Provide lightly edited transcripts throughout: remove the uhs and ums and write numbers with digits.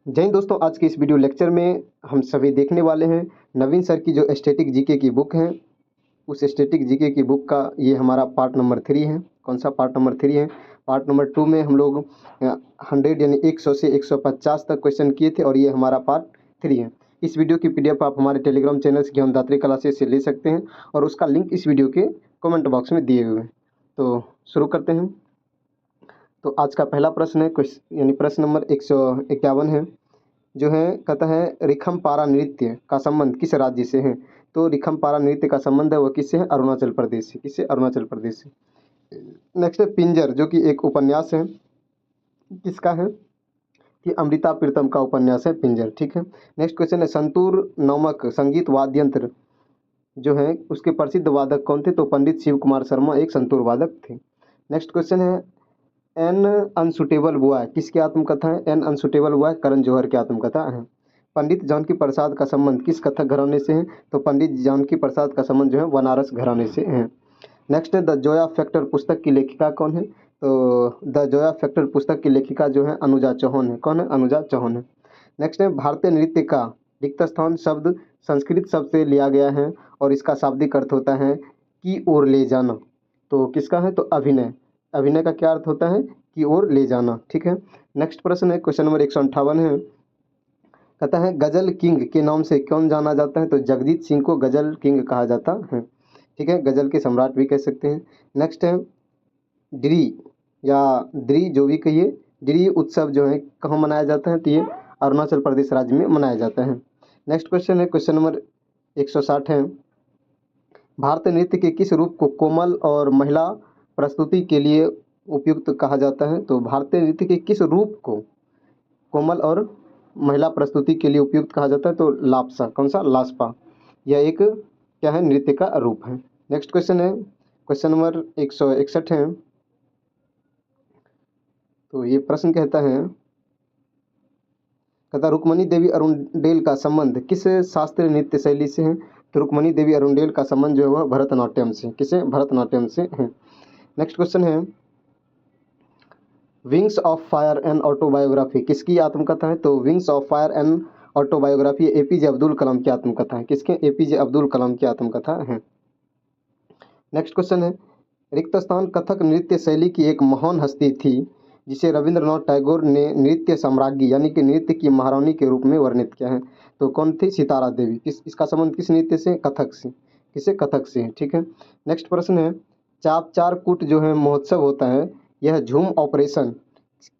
जय हिंद दोस्तों, आज के इस वीडियो लेक्चर में हम सभी देखने वाले हैं नवीन सर की जो स्टैटिक जीके की बुक है। उस स्टैटिक जीके की बुक का ये हमारा पार्ट नंबर 3 है। कौन सा पार्ट नंबर 3 है? पार्ट नंबर 2 में हम लोग 100 यानी 100 से 150 तक क्वेश्चन किए थे और ये हमारा पार्ट 3 है। इस वीडियो की पीडीएफ आप हमारे टेलीग्राम चैनल से ज्ञानदात्री क्लासेस से ले सकते हैं और उसका लिंक इस वीडियो के कमेंट बॉक्स में दिए हुए हैं। तो शुरू करते हैं। तो आज का पहला प्रश्न है यानी प्रश्न नंबर 151 है, जो है कहता है रिखमपारा नृत्य का संबंध किस राज्य से है? तो रिखमपारा नृत्य का संबंध है वो किससे है? अरुणाचल प्रदेश से। किससे? अरुणाचल प्रदेश से। नेक्स्ट है पिंजर, जो कि एक उपन्यास है। किसका है? कि अमृता प्रीतम का उपन्यास है पिंजर। ठीक है। नेक्स्ट क्वेश्चन है संतूर नामक संगीत वाद्य यंत्र जो है उसके प्रसिद्ध वादक कौन थे? तो पंडित शिव कुमार शर्मा एक संतूर वादक थे। नेक्स्ट क्वेश्चन है एन अनसुटेबल बॉय किसकी आत्मकथा है? N unsuitable boy Karan Johar की आत्मकथा है। पंडित जानकी प्रसाद का संबंध किस कथक घराने से है? तो पंडित जानकी प्रसाद का संबंध जो है बनारस घराने से है। नेक्स्ट है द जोया फैक्टर पुस्तक की लेखिका कौन है? तो द जोया फैक्टर पुस्तक की लेखिका जो है अनुजा चौहान है। कौन है? अनुजा चौहान है। नेक्स्ट है भारतीय नृत्य का रिक्त स्थान शब्द संस्कृत शब्द से लिया गया है और इसका शाब्दिक अर्थ होता है की ओर ले जाना। तो किसका है? तो अभिनय। अभिनय का क्या अर्थ होता है? की ओर ले जाना। ठीक है। नेक्स्ट प्रश्न है क्वेश्चन नंबर 158 है, कहता है गजल किंग के नाम से कौन जाना जाता है? तो जगजीत सिंह को गजल किंग कहा जाता है। ठीक है, गजल के सम्राट भी कह सकते हैं। नेक्स्ट है ड्री या द्री जो भी कहिए, ड्री उत्सव जो है कहाँ मनाया जाता है? तो ये अरुणाचल प्रदेश राज्य में मनाया जाता है। नेक्स्ट क्वेश्चन है क्वेश्चन नंबर 160 है, भारतीय नृत्य के किस रूप को कोमल और महिला प्रस्तुति के लिए उपयुक्त कहा जाता है? तो भारतीय नृत्य के किस रूप को कोमल और महिला प्रस्तुति के लिए उपयुक्त कहा जाता है? तो लाप्सा। कौन सा? लास्पा। यह एक क्या है? नृत्य का रूप है। नेक्स्ट क्वेश्चन है क्वेश्चन नंबर 161 है, तो ये प्रश्न कहता है रुक्मणी देवी अरुणडेल का संबंध किस शास्त्रीय नृत्य शैली से है? तो रुक्मणी देवी अरुणडेल का संबंध जो है वह भरतनाट्यम से। किसे? भरतनाट्यम से है। नेक्स्ट क्वेश्चन है wings of fire and autobiography किसकी आत्मकथा है? तो wings of fire and autobiography APJ Abdul Kalam की आत्मकथा है। किसके? एपीजे अब्दुल कलाम की आत्मकथा है। नेक्स्ट क्वेश्चन है रिक्त स्थान कथक नृत्य शैली की एक महान हस्ती थी जिसे रविंद्रनाथ टैगोर ने नृत्य सम्राज्ञी यानी कि नृत्य की महारानी के रूप में वर्णित किया है। तो कौन थी? सितारा देवी। किस इसका संबंध किस नृत्य से? कथक से। किसे? कथक से। ठीक है। नेक्स्ट प्रश्न है चाप चार कूट जो है महोत्सव होता है, यह झूम ऑपरेशन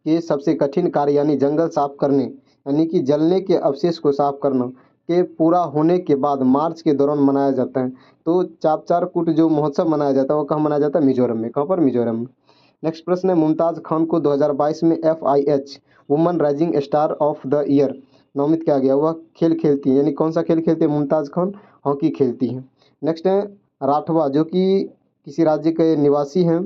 के सबसे कठिन कार्य यानी जंगल साफ करने यानी कि जलने के अवशेष को साफ करना के पूरा होने के बाद मार्च के दौरान मनाया जाता है। तो चापचार कूट जो महोत्सव मनाया जाता है वो कहाँ मनाया जाता है? मिजोरम में। कहाँ पर? मिजोरम में। नेक्स्ट प्रश्न है मुमताज़ खान को 2022 में FIH woman rising star of the year नामित किया गया। वह खेल खेलती है यानी कौन सा खेल खेलती है मुमताज़ खान? हॉकी खेलती है। नेक्स्ट है राठवा, जो कि किसी राज्य के निवासी हैं,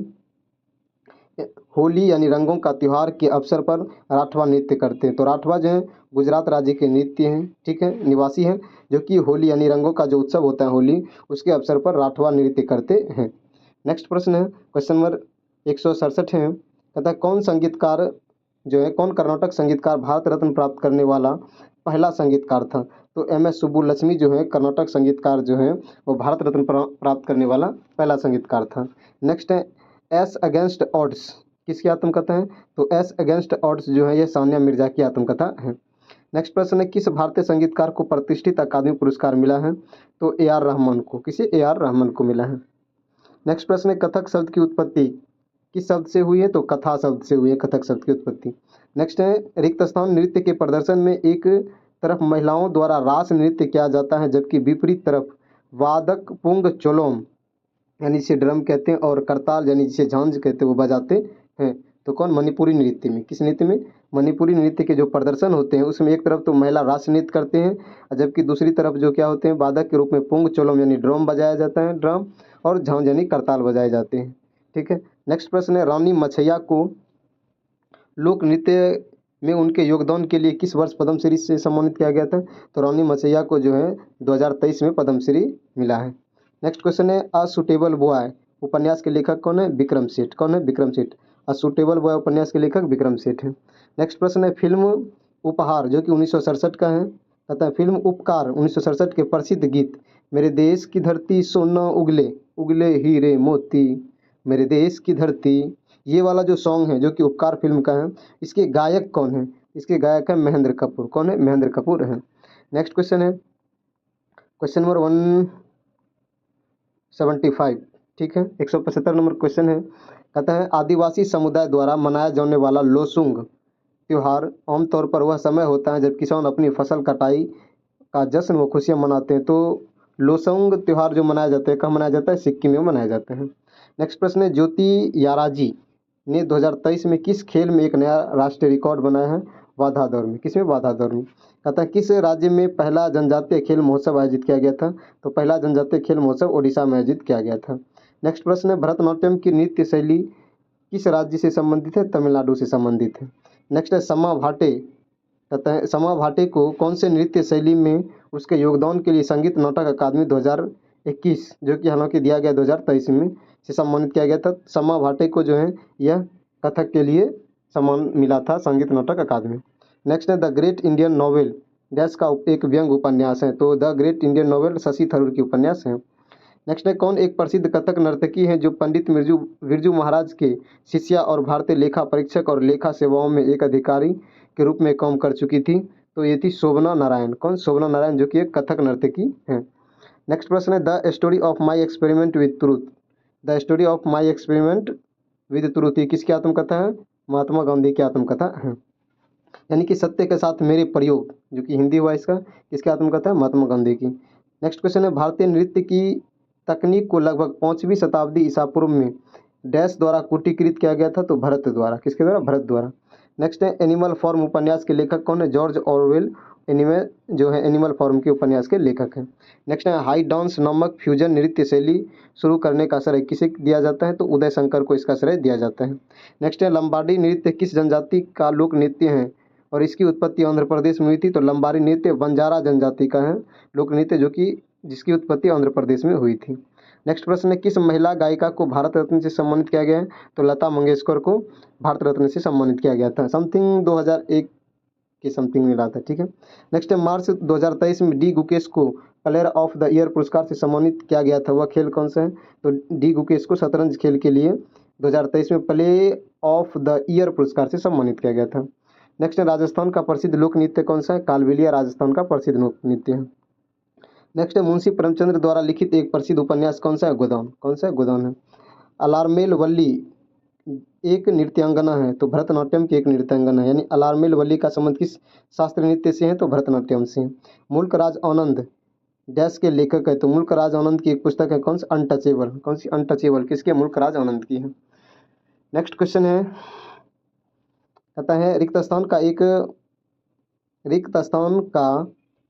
होली यानी रंगों का त्यौहार के अवसर पर राठवा नृत्य करते हैं। तो राठवा जो है गुजरात राज्य के नृत्य हैं। ठीक है, निवासी हैं, जो कि होली यानी रंगों का जो उत्सव होता है होली, उसके अवसर पर राठवा नृत्य करते हैं। नेक्स्ट प्रश्न है क्वेश्चन नंबर 167 है, कहता है कौन संगीतकार जो है कौन कर्नाटक संगीतकार भारत रत्न प्राप्त करने वाला पहला संगीतकार था? तो MS सुब्बुलक्ष्मी जो है कर्नाटक संगीतकार जो है वो भारत रत्न प्राप्त करने वाला पहला संगीतकार था। नेक्स्ट है एस अगेंस्ट ऑड्स किसकी आत्मकथा है? तो एस अगेंस्ट ऑड्स जो है ये सानिया मिर्जा की आत्मकथा है। नेक्स्ट प्रश्न है किस भारतीय संगीतकार को प्रतिष्ठित अकादमी पुरस्कार मिला है? तो AR रहमान को। किसे? AR रहमान को मिला है। नेक्स्ट प्रश्न है कथक शब्द की उत्पत्ति किस शब्द से हुई है? तो कथा शब्द से हुई है कथक शब्द की उत्पत्ति। नेक्स्ट है रिक्त स्थान नृत्य के प्रदर्शन में एक तरफ महिलाओं द्वारा रास नृत्य किया जाता है जबकि विपरीत तरफ वादक पुंग चोलोम यानी जिसे ड्रम कहते हैं और करताल यानी जिसे झांझ कहते हैं वो बजाते हैं। तो कौन? मणिपुरी नृत्य में। किस नृत्य में? मणिपुरी नृत्य के जो प्रदर्शन होते हैं उसमें एक तरफ तो महिला रास नृत्य करते हैं जबकि दूसरी तरफ जो क्या होते हैं वादक के रूप में पुंग चोलम यानी ड्रम बजाया जाता है, ड्रम, और झांझ यानी करताल बजाए जाते हैं। ठीक है। नेक्स्ट प्रश्न है रानी मछैया को लोक नृत्य में उनके योगदान के लिए किस वर्ष पद्मश्री से सम्मानित किया गया था? तो रानी मछैया को जो है 2023 में पद्मश्री मिला है। नेक्स्ट क्वेश्चन है अ सुटेबल बॉय उपन्यास के लेखक कौन है? विक्रम सेठ। कौन है? Vikram Seth. A suitable boy उपन्यास के लेखक विक्रम सेठ हैं। नेक्स्ट प्रश्न है फिल्म उपहार जो कि 1967 का है। कहता है फिल्म उपकार 1967 के प्रसिद्ध गीत मेरे देश की धरती सोना उगले उगले हीरे मोती, मेरे देश की धरती, ये वाला जो सॉन्ग है जो कि उपकार फिल्म का है, इसके गायक कौन है? इसके गायक है महेंद्र कपूर। कौन है? महेंद्र कपूर है। नेक्स्ट क्वेश्चन है क्वेश्चन नंबर 175। ठीक है, 175 नंबर क्वेश्चन है। कहता है आदिवासी समुदाय द्वारा मनाया जाने वाला लोसुंग त्योहार आमतौर पर वह समय होता है जब किसान अपनी फसल कटाई का जश्न व खुशियाँ मनाते हैं। तो लोसुंग त्योहार जो मनाया जाता है कहाँ मनाया जाता है? सिक्किम में मनाया जाता है। नेक्स्ट प्रश्न है ज्योति याराजी ने 2023 में किस खेल में एक नया राष्ट्रीय रिकॉर्ड बनाया है? बाधा दौड़ में। किसमें? बाधा दौड़ में। कहता है किस राज्य में पहला जनजातीय खेल महोत्सव आयोजित किया गया था? तो पहला जनजातीय खेल महोत्सव ओडिशा में आयोजित किया गया था। नेक्स्ट प्रश्न है भरतनाट्यम की नृत्य शैली किस राज्य से संबंधित है? तमिलनाडु से संबंधित है। नेक्स्ट है समा भाटे। कहता है समा भाटे को कौन से नृत्य शैली में उसके योगदान के लिए संगीत नाटक अकादमी 2021 जो कि हालांकि दिया गया 2023 में से सम्मानित किया गया था। समा भाटे को जो है यह कथक के लिए सम्मान मिला था संगीत नाटक अकादमी। नेक्स्ट है the great Indian novel dash का एक व्यंग उपन्यास है। तो the great Indian novel Shashi Tharoor की उपन्यास है। नेक्स्ट है कौन एक प्रसिद्ध कथक नर्तकी है जो पंडित बिरजू बिरजू महाराज के शिष्या और भारतीय लेखा परीक्षक और लेखा सेवाओं में एक अधिकारी के रूप में काम कर चुकी थी? तो ये थी शोभना नारायण। कौन? शोभना नारायण जो कि एक कथक नर्तकी है। नेक्स्ट प्रश्न है the story of my experiment with truth. The story of my experiment with truth ये किसकी आत्मकथा है? महात्मा गांधी की आत्मकथा है। यानी कि सत्य के साथ मेरे प्रयोग जो कि हिंदी हुआ इसका, किसकी आत्मकथा है? महात्मा गांधी की। नेक्स्ट क्वेश्चन है भारतीय नृत्य की तकनीक को लगभग 5वीं शताब्दी ईसा पूर्व में डैश द्वारा कूटीकृत किया गया था? तो भरत द्वारा। किसके द्वारा? भरत द्वारा। नेक्स्ट है एनिमल फॉर्म उपन्यास के लेखक कौन है? जॉर्ज ऑरवेल एनिमे जो है एनिमल फॉर्म के उपन्यास के लेखक हैं। नेक्स्ट है हाई डांस नामक फ्यूजन नृत्य शैली शुरू करने का श्रेय किसे दिया जाता है? तो उदय शंकर को इसका श्रेय दिया जाता है। नेक्स्ट है लंबाडी नृत्य किस जनजाति का लोक नृत्य है और इसकी उत्पत्ति आंध्र प्रदेश में हुई थी? तो लंबाडी नृत्य बंजारा जनजाति का है लोक नृत्य जो कि जिसकी उत्पत्ति आंध्र प्रदेश में हुई थी। नेक्स्ट प्रश्न है किस महिला गायिका को भारत रत्न से सम्मानित किया गया है? तो लता मंगेशकर को भारत रत्न से सम्मानित किया गया था। समथिंग 2001 के समथिंग मिला था। ठीक है। नेक्स्ट है मार्च 2023 में डी गुकेश को प्लेयर ऑफ द ईयर पुरस्कार से सम्मानित किया गया था। वह खेल कौन सा है? तो डी गुकेश को शतरंज खेल के लिए 2023 में प्ले ऑफ द ईयर पुरस्कार से सम्मानित किया गया था। नेक्स्ट है राजस्थान का प्रसिद्ध लोक नृत्य कौन सा है? कालबेलिया राजस्थान का प्रसिद्ध लोक नृत्य है। नेक्स्ट है मुंशी प्रेमचंद्र द्वारा लिखित एक प्रसिद्ध उपन्यास कौन सा है? गोदान। कौन सा है? गोदान है। अलारमेल वल्ली एक नृत्यांगना है। तो भरतनाट्यम की एक नृत्यांगना है। यानी अलारमेल वल्ली का संबंध किस शास्त्रीय नृत्य से है? तो भरतनाट्यम से। मुल्क राज आनंद डैश के लेखक है। तो मुल्क राज आनंद की एक पुस्तक है कौन सी? अनटचेबल। कौन सी? अनटचेबल। किसके? मुल्क राज आनंद की है। नेक्स्ट क्वेश्चन है कहता है रिक्त स्थान का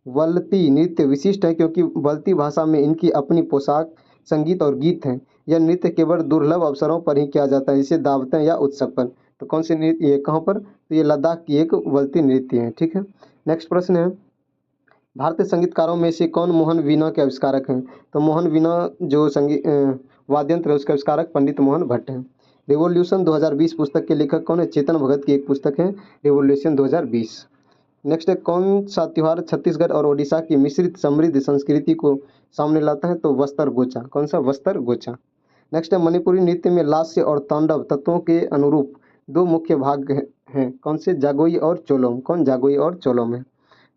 वलती नृत्य विशिष्ट है क्योंकि वलती भाषा में इनकी अपनी पोशाक संगीत और गीत हैं। यह नृत्य केवल दुर्लभ अवसरों पर ही किया जाता है जैसे दावतें या उत्सव पर। तो कौन सी नृत्य ये कहाँ पर? तो ये लद्दाख की एक वलती नृत्य है। ठीक है। नेक्स्ट प्रश्न है भारतीय संगीतकारों में से कौन मोहन वीणा के आविष्कारक हैं? तो मोहन वीणा जो संगीत वाद्यंत्र है उसके आविष्कारक पंडित मोहन भट्ट हैं। रिवॉल्यूशन 2020 पुस्तक के लेखक कौन है? चेतन भगत की एक पुस्तक है रिवॉल्यूशन 2020। नेक्स्ट है कौन सा त्योहार छत्तीसगढ़ और ओडिशा की मिश्रित समृद्ध संस्कृति को सामने लाता है? तो वस्त्र गोचा। कौन सा? वस्त्र गोचा। नेक्स्ट है मणिपुरी नृत्य में लास्य और तांडव तत्वों के अनुरूप दो मुख्य भाग हैं कौन से? जागोई और चोलोम। कौन? जागोई और चोलोम है।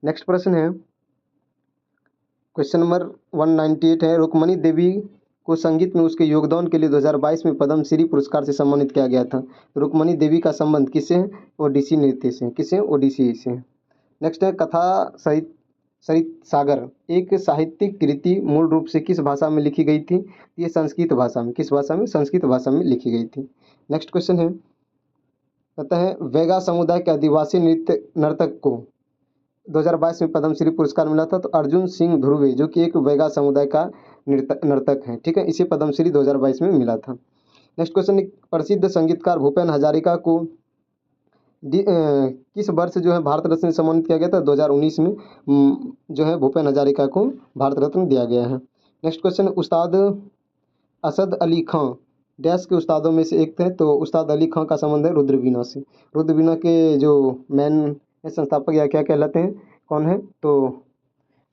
नेक्स्ट प्रश्न है क्वेश्चन नंबर 198 है रुक्मणी देवी को संगीत में उसके योगदान के लिए 2022 में पद्मश्री पुरस्कार से सम्मानित किया गया था। रुक्मणी देवी का संबंध किससे है? ओडिसी नृत्य से। किससे? ओडिसी से। नेक्स्ट है कथा सरित सागर एक साहित्यिक कृति मूल रूप से किस भाषा में लिखी गई थी? ये संस्कृत भाषा में। किस भाषा में? संस्कृत भाषा में लिखी गई थी। नेक्स्ट क्वेश्चन है कहता है वेगा समुदाय के आदिवासी नर्तक को 2022 में पद्मश्री पुरस्कार मिला था। तो अर्जुन सिंह ध्रुवे जो कि एक वेगा समुदाय का नर्तक है। ठीक है। इसे पद्मश्री 2022 में मिला था। नेक्स्ट क्वेश्चन प्रसिद्ध संगीतकार भूपेन हजारिका को किस वर्ष जो है भारत रत्न से सम्मानित किया गया था? 2019 में जो है भूपेन हजारिका को भारत रत्न दिया गया है। नेक्स्ट क्वेश्चन उस्ताद असद अली खां डैश के उस्तादों में से एक थे। तो उस्ताद अली खां का संबंध है रुद्रवीणा से। रुद्रवीणा के जो मैन संस्थापक या क्या कहलाते हैं, कौन है? तो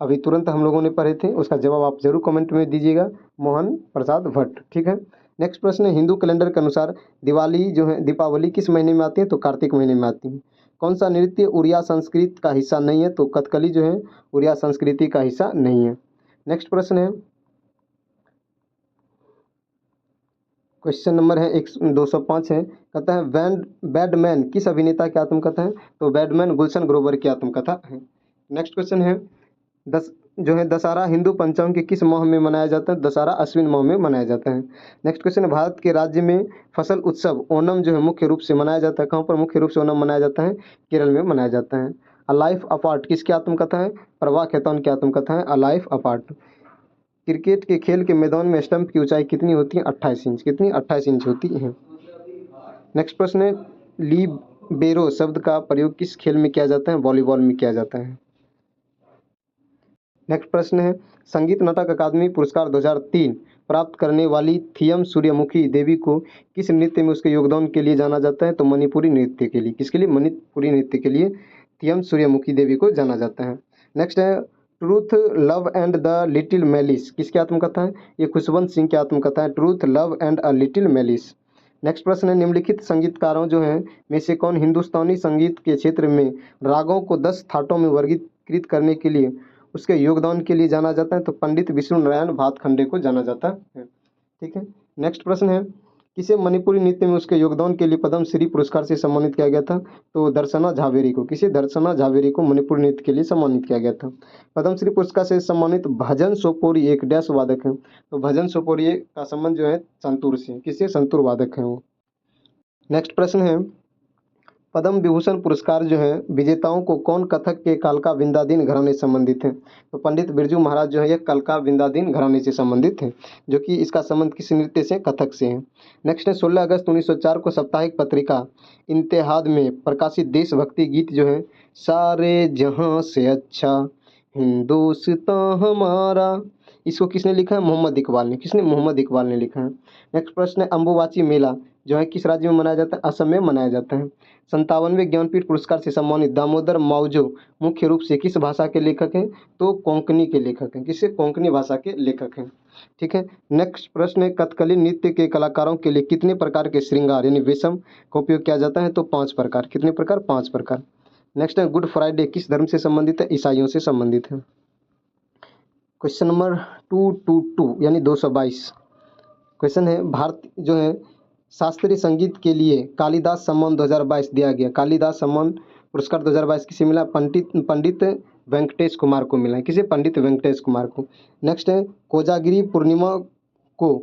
अभी तुरंत हम लोगों ने पढ़े थे, उसका जवाब आप जरूर कमेंट में दीजिएगा, मोहन प्रसाद भट्ट। ठीक है, नेक्स्ट प्रश्न है, हिंदू कैलेंडर के अनुसार दिवाली जो है, दीपावली किस महीने में आती है? तो कार्तिक महीने में आती है। कौन सा नृत्य उड़िया संस्कृति का हिस्सा नहीं है? तो कथकली जो है उड़िया संस्कृति का हिस्सा नहीं है। नेक्स्ट प्रश्न है, क्वेश्चन नंबर है 205 है, कहता है बैडमैन किस अभिनेता की आत्मकथा है? तो बैडमैन गुलशन ग्रोवर की आत्मकथा है। नेक्स्ट क्वेश्चन है, दशहरा हिंदू पंचांग के किस माह में मनाया जाता है? दशहरा अश्विन माह में मनाया जाता है। नेक्स्ट क्वेश्चन है, भारत के राज्य में फसल उत्सव ओणम जो है मुख्य रूप से मनाया जाता है, कहाँ पर मुख्य रूप से ओणम मनाया जाता है? केरल में मनाया जाता है। अ लाइफ अपार्ट किसकी आत्मकथा है? प्रवाह खेतान की आत्मकथा है अ लाइफ अपार्ट। क्रिकेट के खेल के मैदान में स्टंप की ऊंचाई कितनी होती है? 28 इंच। कितनी? 28 इंच होती है। नेक्स्ट प्रश्न है, लिबेरो शब्द का प्रयोग किस खेल में किया जाता है? वॉलीबॉल में किया जाता है। नेक्स्ट प्रश्न है, संगीत नाटक अकादमी पुरस्कार 2003 प्राप्त करने वाली थियम सूर्यमुखी देवी को किस नृत्य में उसके योगदान के लिए जाना जाता है? तो मणिपुरी नृत्य के लिए। किसके लिए? मणिपुरी नृत्य के लिए थियम सूर्यमुखी देवी को जाना जाता है। नेक्स्ट है, truth love and the little malice किसकी आत्मकथा है? ये खुशवंत सिंह की आत्मकथा है, truth love and a little malice. Next प्रश्न है, निम्नलिखित संगीतकारों जो हैं में से कौन हिंदुस्तानी संगीत के क्षेत्र में रागों को 10 थाटों में वर्गीकृत करने के लिए उसके योगदान के लिए जाना जाता है? तो पंडित विष्णु नारायण भातखंडे को जाना जाता है। ठीक है, नेक्स्ट प्रश्न है, किसे मणिपुरी नृत्य में उसके योगदान के लिए पद्मश्री पुरस्कार से सम्मानित किया गया था? तो दर्शना झावेरी को। किसे? दर्शना झावेरी को मणिपुरी नृत्य के लिए सम्मानित किया गया था। पद्मश्री पुरस्कार से सम्मानित भजन सोपोरी एक डैश वादक है? तो भजन सोपोरी का संबंध जो है संतूर से। किससे? संतूर वादक है वो। नेक्स्ट प्रश्न है, पद्म विभूषण पुरस्कार जो है विजेताओं को कौन कथक के कालका विंध्याधीन घराने से संबंधित है? तो पंडित बिरजू महाराज जो है ये कालका विंध्याधीन घराने से संबंधित है, जो कि इसका संबंध किस नृत्य से? कथक से है। नेक्स्ट है, 16 अगस्त 1904 को साप्ताहिक पत्रिका इत्तेहाद में प्रकाशित देशभक्ति गीत जो है सारे जहां से अच्छा हिंदुस्तान हमारा, इसको किसने लिखा है? मोहम्मद इकबाल ने। किसने? मोहम्मद इकबाल ने लिखा है। नेक्स्ट प्रश्न है, अम्बुबाची मेला जो है किस राज्य में मनाया जाता है? असम में मनाया जाता है। 57वें ज्ञानपीठ पुरस्कार से सम्मानित दामोदर मावजो मुख्य रूप से किस भाषा के लेखक हैं? तो कोंकणी के लेखक हैं। किससे? कोंकणी भाषा के लेखक हैं। ठीक है, नेक्स्ट प्रश्न है, कथकली नृत्य के कलाकारों के लिए कितने प्रकार के श्रृंगार यानी वेशम का उपयोग किया जाता है? तो 5 प्रकार। कितने प्रकार? 5 प्रकार। नेक्स्ट है, गुड फ्राइडे किस धर्म से संबंधित है? ईसाइयों से संबंधित है। क्वेश्चन नंबर 222 यानी 222 क्वेश्चन है, भारत जो है शास्त्रीय संगीत के लिए कालिदास सम्मान 2022 दिया गया। कालिदास सम्मान पुरस्कार 2022 किसे मिला? पंडित वेंकटेश कुमार को मिला है। किसे? पंडित वेंकटेश कुमार को। नेक्स्ट है, कोजागिरी पूर्णिमा को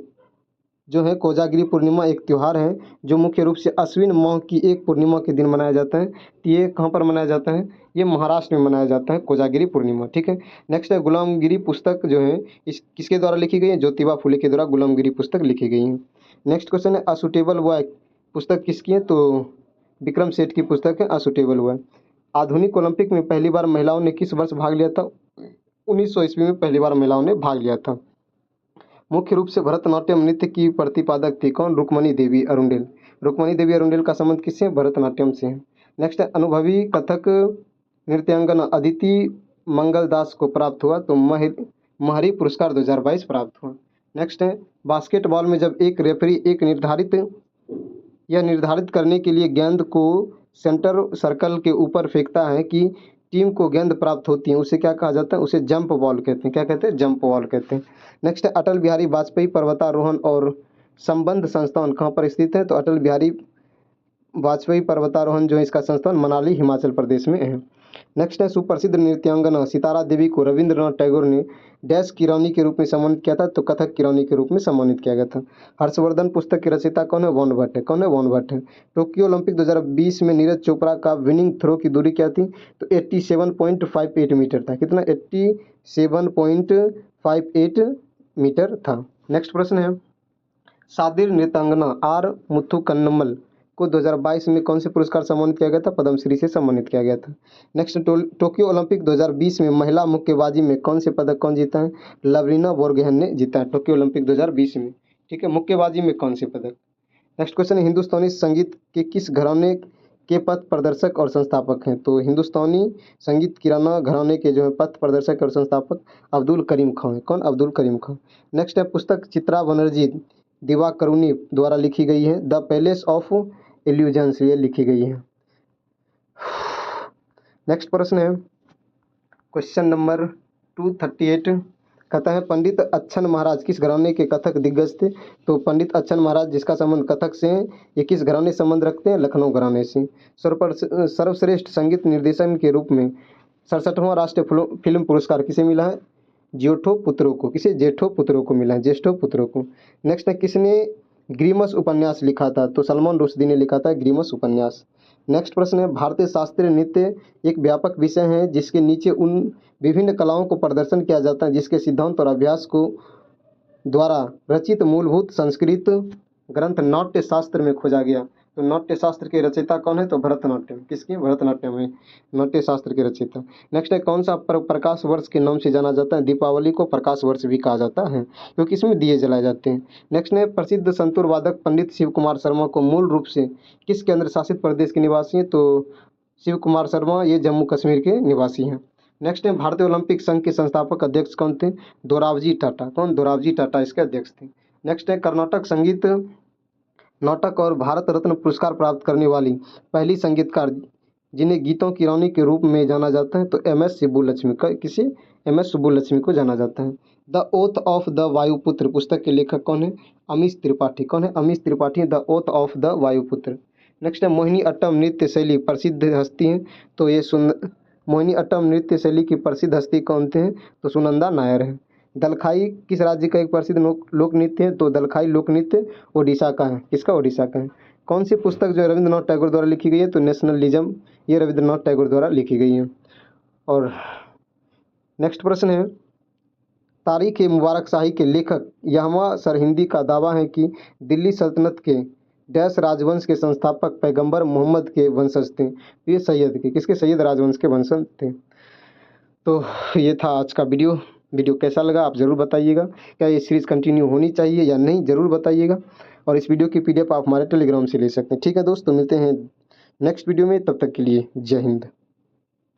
जो है कोजागिरी पूर्णिमा एक त्यौहार है जो मुख्य रूप से अश्विन माह की एक पूर्णिमा के दिन मनाया जाता है। तो ये कहाँ पर मनाया जाता है? ये महाराष्ट्र में मनाया जाता है कोजागिरी पूर्णिमा। ठीक है, नेक्स्ट है, गुलामगिरी पुस्तक जो है इस किसके द्वारा लिखी गई है? ज्योतिबा फुले के द्वारा गुलामगिरी पुस्तक लिखी गई है। नेक्स्ट क्वेश्चन है, असुटेबल बॉय पुस्तक किसकी है? तो विक्रम सेठ की पुस्तक है असुटेबल बॉय। आधुनिक ओलंपिक में पहली बार महिलाओं ने किस वर्ष भाग लिया था? 1900 ईस्वी में पहली बार महिलाओं ने भाग लिया था। मुख्य रूप से भरतनाट्यम नृत्य की प्रतिपादक थी कौन? रुक्मणी देवी अरुंडेल। रुक्मणी देवी अरुंडेल का संबंध किससे? भरतनाट्यम से है। नेक्स्ट है, अनुभवी कथक नृत्यांगना अदिति मंगल दास को प्राप्त हुआ तो महरी पुरस्कार 2022 प्राप्त हुआ। नेक्स्ट है, बास्केटबॉल में जब एक रेफरी यह निर्धारित करने के लिए गेंद को सेंटर सर्कल के ऊपर फेंकता है कि टीम को गेंद प्राप्त होती है, उसे क्या कहा जाता है? उसे जंप बॉल कहते हैं। क्या कहते हैं? जंप बॉल कहते हैं। नेक्स्ट है, अटल बिहारी वाजपेयी पर्वतारोहण और संबंध संस्थान कहाँ पर स्थित है? तो अटल बिहारी वाजपेयी पर्वतारोहण जो है इसका संस्थान मनाली हिमाचल प्रदेश में है। नेक्स्ट है, सुप्रसिद्ध नृत्यांगना सितारा देवी को रविंद्रनाथ टैगोर ने डैश की रानी के रूप में सम्मानित किया था? तो कथक की रानी के रूप में सम्मानित किया गया था। हर्षवर्धन पुस्तक के रचयिता कौन है? वॉन भट्ट है। कौन है? वॉन भट्ट है। टोक्यो ओलंपिक 2020 में नीरज चोपड़ा का विनिंग थ्रो की दूरी क्या थी? तो 87.58 मीटर था। कितना? 87.58 मीटर था। नेक्स्ट प्रश्न है, सादिर नृत्यांगना आर मुथुकन्नमल को 2022 में कौन से पुरस्कार सम्मानित किया गया था? पद्मश्री से सम्मानित किया गया था। नेक्स्ट, टोक्यो ओलंपिक 2020 में महिला मुक्केबाजी में कौन से पदक कौन जीता है? लवलीना बोर्गोहेन ने जीता है टोक्यो ओलंपिक 2020 में। ठीक है, मुक्केबाजी में कौन से पदक। नेक्स्ट क्वेश्चन है, हिंदुस्तानी संगीत के किस घराने के पथ प्रदर्शक और संस्थापक हैं? तो हिंदुस्तानी संगीत किराना घराने के जो है पथ प्रदर्शक और संस्थापक अब्दुल करीम खां हैं। कौन? अब्दुल करीम खां। नेक्स्ट है, पुस्तक चित्रा बनर्जी दिवाकरुणी द्वारा लिखी गई है। द पैलेस ऑफ इल्यूजन्स ये लिखी गई है। नेक्स्ट प्रश्न है क्वेश्चन नंबर 238। कहता है पंडित अच्छन महाराज किस घराने के कथक दिग्गज थे? तो पंडित अच्छन महाराज जिसका संबंध कथक से है, ये किस घराने से संबंध रखते हैं? लखनऊ घराने से। सर्वश्रेष्ठ संगीत निर्देशन के रूप में 67वां राष्ट्रीय फिल्म पुरस्कार किसे मिला है? जेठो पुत्रों को। किसे? जेठो पुत्रों को मिला है, ज्येष्ठो पुत्रों को। नेक्स्ट है, किसने ग्रीमस उपन्यास लिखा था? तो सलमान रुश्दी ने लिखा था ग्रीमस उपन्यास। नेक्स्ट प्रश्न है, भारतीय शास्त्रीय नृत्य एक व्यापक विषय है जिसके नीचे उन विभिन्न कलाओं को प्रदर्शन किया जाता है जिसके सिद्धांत और अभ्यास को द्वारा रचित मूलभूत संस्कृत ग्रंथ नाट्य शास्त्र में खोजा गया। तो नाट्य शास्त्र के रचयिता कौन है? तो भरतनाट्यम। किसकी? भरतनाट्यम है नाट्य शास्त्र के रचयिता। नेक्स्ट है, कौन सा प्रकाश वर्ष के नाम से जाना जाता है? दीपावली को प्रकाश वर्ष भी कहा जाता है क्योंकि इसमें दिए जलाए जाते हैं। नेक्स्ट है, प्रसिद्ध संतूर वादक पंडित शिव कुमार शर्मा को मूल रूप से किस केंद्र शासित प्रदेश के निवासी हैं? तो शिव कुमार शर्मा ये जम्मू कश्मीर के निवासी हैं। नेक्स्ट है, भारतीय ओलंपिक संघ के संस्थापक अध्यक्ष कौन थे? दोराबजी टाटा। कौन? दोराबजी टाटा इसके अध्यक्ष थे। नेक्स्ट है, कर्नाटक संगीत नाटक और भारत रत्न पुरस्कार प्राप्त करने वाली पहली संगीतकार जिन्हें गीतों की रानी के रूप में जाना जाता है? तो एम.एस. सुब्बुलक्ष्मी। किसे? एम.एस. सुब्बुलक्ष्मी को जाना जाता है। द ओथ ऑफ द वायुपुत्र पुस्तक के लेखक कौन है? अमीश त्रिपाठी। कौन है? Amish Tripathi. The oath of the वायुपुत्र। Next है, मोहिनी अट्टम नृत्य शैली प्रसिद्ध हस्ती हैं? तो ये मोहिनी अट्टम नृत्य शैली की प्रसिद्ध हस्ती कौन थे? तो सुनंदा नायर है। दलखाई किस राज्य का एक प्रसिद्ध लोक नृत्य है? तो दलखाई लोक नृत्य ओडिशा का है। किसका? ओडिशा का है। कौन सी पुस्तक जो रविंद्रनाथ टैगोर द्वारा लिखी गई है? तो नेशनलिज्म ये रविंद्रनाथ टैगोर द्वारा लिखी गई है। और नेक्स्ट प्रश्न है, तारीख ए मुबारक शाही के लेखक यहवा सरहिंदी का दावा है कि दिल्ली सल्तनत के डैश राजवंश के संस्थापक पैगंबर मोहम्मद के वंशज थे। ये सैयद के। किसके? सैयद राजवंश के वंशज थे। तो ये था आज का वीडियो कैसा लगा आप ज़रूर बताइएगा। क्या ये सीरीज़ कंटिन्यू होनी चाहिए या नहीं, ज़रूर बताइएगा। और इस वीडियो की PDF आप हमारे टेलीग्राम से ले सकते हैं। ठीक है दोस्तों, मिलते हैं नेक्स्ट वीडियो में, तब तक के लिए जय हिंद।